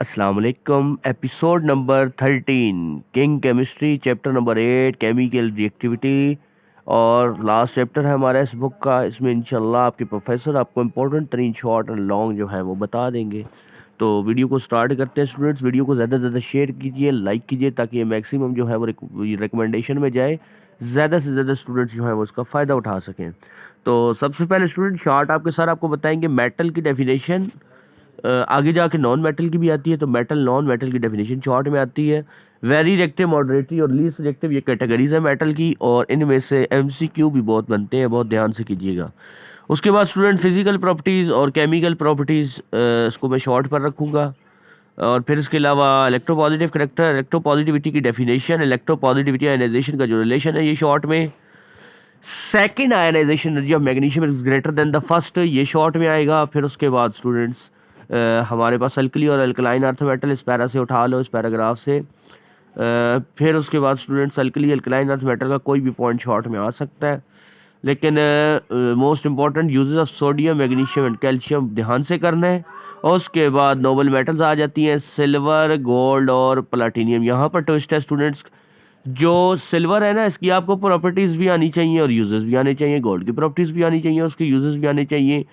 अस्सलाम वालेकुम। Episode number 13 king chemistry, chapter number 8 chemical reactivity और लास्ट चैप्टर है हमारा इस बुक का। इसमें इंशाल्लाह आपके प्रोफेसर आपको इम्पोर्टेंट तरीन शॉर्ट एंड लॉन्ग जो है वो बता देंगे। तो वीडियो को स्टार्ट करते हैं स्टूडेंट्स। वीडियो को ज़्यादा से ज़्यादा शेयर कीजिए, लाइक कीजिए ताकि ये मैक्सिमम जो है वो रिकमेंडेशन में जाए, ज़्यादा से ज़्यादा स्टूडेंट्स जो है वो उसका फ़ायदा उठा सकें। तो सबसे पहले स्टूडेंट शॉर्ट आपके सर आपको बताएंगे मेटल की डेफिनेशन। आगे जाके नॉन मेटल की भी आती है, तो मेटल नॉन मेटल की डेफिनेशन शॉर्ट में आती है। वेरी रिएक्टिव, मॉडरेटरी और लीस्ट रिएक्टिव ये कैटेगरीज है मेटल की, और इनमें से एमसीक्यू भी बहुत बनते हैं, बहुत ध्यान से कीजिएगा। उसके बाद स्टूडेंट फिजिकल प्रॉपर्टीज़ और केमिकल प्रॉपर्टीज़, इसको मैं शॉर्ट पर रखूँगा। और फिर इसके अलावा इलेक्ट्रोपॉजिटिव करेक्टर, इलेक्ट्रोपॉजिटिविटी की डेफिनेशन, इलेक्ट्रोपॉजिटिविटी आयनाइजेशन का जो रिलेशन है ये शॉर्ट में। Second ionization energy of magnesium is greater than the first, ये शॉर्ट में आएगा। फिर उसके बाद स्टूडेंट्स हमारे पास अल्कली और अल्कलाइन अर्थ मेटल, इस पैरा से उठा लो, इस पैराग्राफ से। फिर उसके बाद students alkali alkaline earth metal का कोई भी पॉइंट शॉर्ट में आ सकता है, लेकिन most important uses of sodium magnesium and calcium ध्यान से करना है। और उसके बाद नोबल मेटल्स आ जाती हैं, सिल्वर, गोल्ड और प्लाटिनियम। यहाँ पर ट्विस्ट है स्टूडेंट्स, जो सिल्वर है ना इसकी आपको प्रॉपर्टीज़ भी आनी चाहिए और यूजेस भी आने चाहिए, गोल्ड की प्रॉपर्टीज़ भी आनी चाहिए, उसके यूजेस भी आने चाहिए।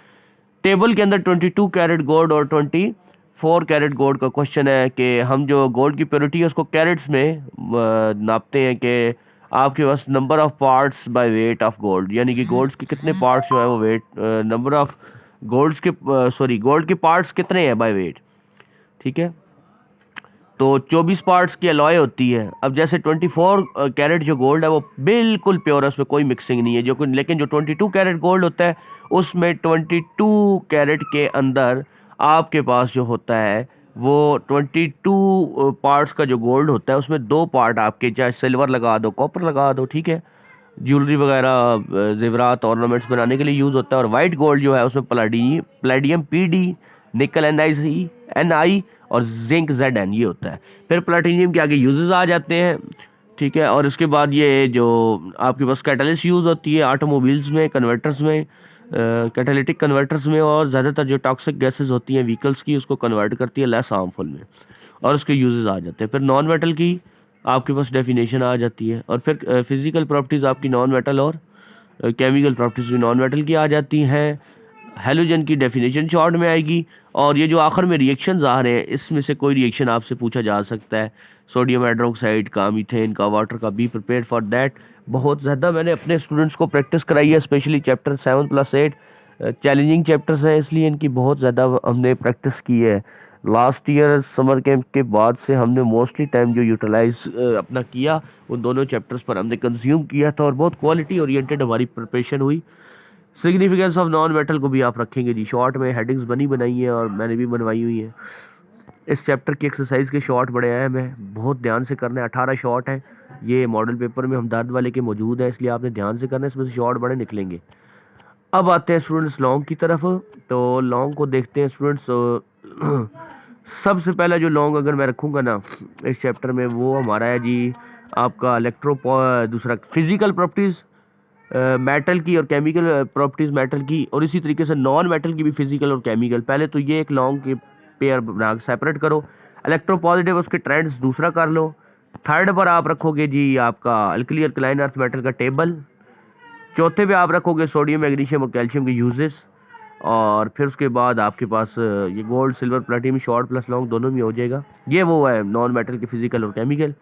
टेबल के अंदर 22 कैरेट गोल्ड और 24 कैरेट गोल्ड का क्वेश्चन है कि हम जो गोल्ड की प्योरिटी है उसको कैरेट्स में नापते हैं कि आपके पास number of parts by weight of gold, यानी कि गोल्ड के कितने पार्ट्स जो है वो वेट, नंबर ऑफ गोल्ड्स के गोल्ड के पार्ट्स कितने हैं बाय वेट। ठीक है, तो 24 पार्ट्स की अलॉय होती है। अब जैसे 24 कैरेट जो गोल्ड है वो बिल्कुल प्योर है, उसमें कोई मिक्सिंग नहीं है, लेकिन जो 22 कैरेट गोल्ड होता है उसमें 22 कैरेट के अंदर आपके पास जो होता है वो 22 पार्ट्स का जो गोल्ड होता है उसमें दो पार्ट आपके, चाहे सिल्वर लगा दो, कॉपर लगा दो, ठीक है, ज्वेलरी वगैरह जेवरात ऑर्नामेंट्स बनाने के लिए यूज़ होता है। और वाइट गोल्ड जो है उसमें प्लेडियम पीडी, निकल एन आई और जिंक जेड एन ये होता है। फिर प्लेटिनियम के आगे यूजेस आ जाते हैं, ठीक है। और इसके बाद ये जो आपके पास कैटलिस्ट यूज़ होती है ऑटोमोबाइल्स में, कन्वर्टर्स में, कैटालिटिक कन्वर्टर्स में, और ज़्यादातर जो टॉक्सिक गैसेज होती हैं व्हीकल्स की उसको कन्वर्ट करती है लेस हार्मफुल में, और उसके यूजेस आ जाते हैं। फिर नॉन मेटल की आपके पास डेफिनेशन आ जाती है, और फिर फिजिकल प्रॉपर्टीज़ आपकी नॉन मेटल और केमिकल प्रॉपर्टीज़ भी नॉन मेटल की आ जाती हैं। हेलोजन की डेफिनेशन शॉर्ट में आएगी। और ये जो आखिर में रिएक्शंस आ रहे हैं इसमें से कोई रिएक्शन आपसे पूछा जा सकता है, सोडियम हाइड्रोक्साइड का, मीथेन का, वाटर का, बी प्रिपेयर फॉर दैट। बहुत ज़्यादा मैंने अपने स्टूडेंट्स को प्रैक्टिस कराई है, स्पेशली चैप्टर 7+8 चैलेंजिंग चैप्टर्स हैं, इसलिए इनकी बहुत ज़्यादा हमने प्रैक्टिस की है। लास्ट ईयर समर कैंप के बाद से हमने मोस्टली टाइम जो यूटिलाइज अपना किया उन दोनों चैप्टर्स पर हमने कंज्यूम किया था, और बहुत क्वालिटी ओरिएंटेड हमारी प्रिपरेशन हुई। सिग्निफिकेंस ऑफ नॉन मेटल को भी आप रखेंगे जी, शॉर्ट में हेडिंग्स बनी बनाई है और मैंने भी बनवाई हुई है। इस चैप्टर की एक्सरसाइज के शॉर्ट बड़े अहम हैं, बहुत ध्यान से करना है। 18 शॉर्ट हैं, ये मॉडल पेपर में हम दर्द वाले के मौजूद हैं, इसलिए आपने ध्यान से करना है, इसमें से शॉर्ट बड़े निकलेंगे। अब आते हैं स्टूडेंट्स लॉन्ग की तरफ। तो लॉन्ग को देखते हैं स्टूडेंट्स। सबसे पहला जो लॉन्ग अगर मैं रखूँगा ना इस चैप्टर में, वो हमारा है जी आपका दूसरा फिजिकल प्रॉपर्टीज़ मेटल की और केमिकल प्रॉपर्टीज़ मेटल की, और इसी तरीके से नॉन मेटल की भी फिजिकल और केमिकल। पहले तो ये एक लॉन्ग के पेयर बना सेपरेट करो। इलेक्ट्रोपॉजिटिव उसके ट्रेंड्स दूसरा कर लो। थर्ड पर आप रखोगे जी आपका अल्कली अल्कलाइन अर्थ मेटल का टेबल। चौथे पे आप रखोगे सोडियम मैग्नीशियम और कैल्शियम के यूजेस। और फिर उसके बाद आपके पास ये gold silver platinum short plus long दोनों में हो जाएगा, ये वो है नॉन मेटल के फिजिकल और केमिकल।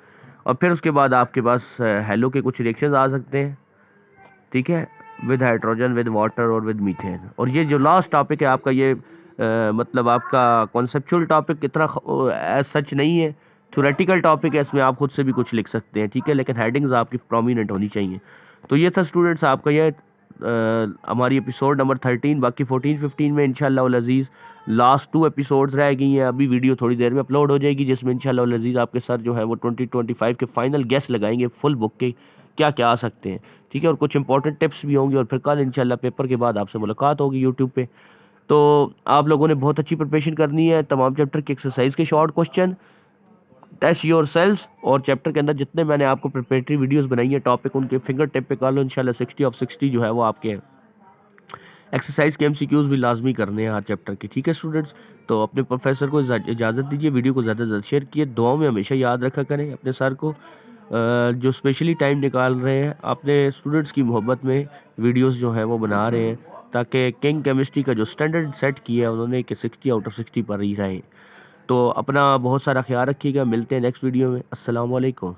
और फिर उसके बाद आपके पास हेलो के कुछ रिएक्शंस आ सकते हैं, ठीक है, विद हाइड्रोजन, विद वाटर और विद मीथेन। और ये जो लास्ट टॉपिक है आपका, ये मतलब आपका कॉन्सेप्चुअल टॉपिक इतना एज सच नहीं है, थ्योरेटिकल टॉपिक है, इसमें आप खुद से भी कुछ लिख सकते हैं, ठीक है, लेकिन हेडिंग्स आपकी प्रोमिनेंट होनी चाहिए। तो ये था स्टूडेंट्स आपका ये हमारी एपिसोड नंबर 13। बाकी 14-15 में इंशाल्लाह अज़ीज़ लास्ट 2 एपिसोड्स रह गई हैं, अभी वीडियो थोड़ी देर में अपलोड हो जाएगी, जिसमें इंशाल्लाह अज़ीज़ आपके सर जो है वो 2025 के फाइनल गेस लगाएंगे फुल बुक के क्या क्या आ सकते हैं, ठीक है, और कुछ इंपॉर्टेंट टिप्स भी होंगे। और फिर कल इंशाल्लाह पेपर के बाद आपसे मुलाकात होगी यूट्यूब पे। तो आप लोगों ने बहुत अच्छी प्रिपरेशन करनी है, तमाम चैप्टर की एक्सरसाइज के short question, test your selves, और चैप्टर के अंदर जितने मैंने आपको प्रिपरेटरी वीडियोस बनाई है टॉपिक, उनके फिंगर टिप पे कर लो, इंशाल्लाह 60 ऑफ 60 जो है वो आपके एक्सरसाइज के एमसीक्यूज भी लाजमी करने हैं हर चैप्टर के। ठीक है स्टूडेंट्स, तो अपने प्रोफेसर को इजाज़त दीजिए, वीडियो को ज़्यादा से ज़्यादा शेयर किए, दुआओं में हमेशा याद रखा करें अपने सर को जो स्पेशली टाइम निकाल रहे हैं अपने स्टूडेंट्स की मोहब्बत में वीडियोस जो हैं वो बना रहे हैं, ताकि किंग केमिस्ट्री का जो स्टैंडर्ड सेट किया है उन्होंने कि 60 आउट ऑफ 60 पर ही रहे। तो अपना बहुत सारा ख्याल रखिएगा, मिलते हैं नेक्स्ट वीडियो में। अस्सलाम वालेकुम।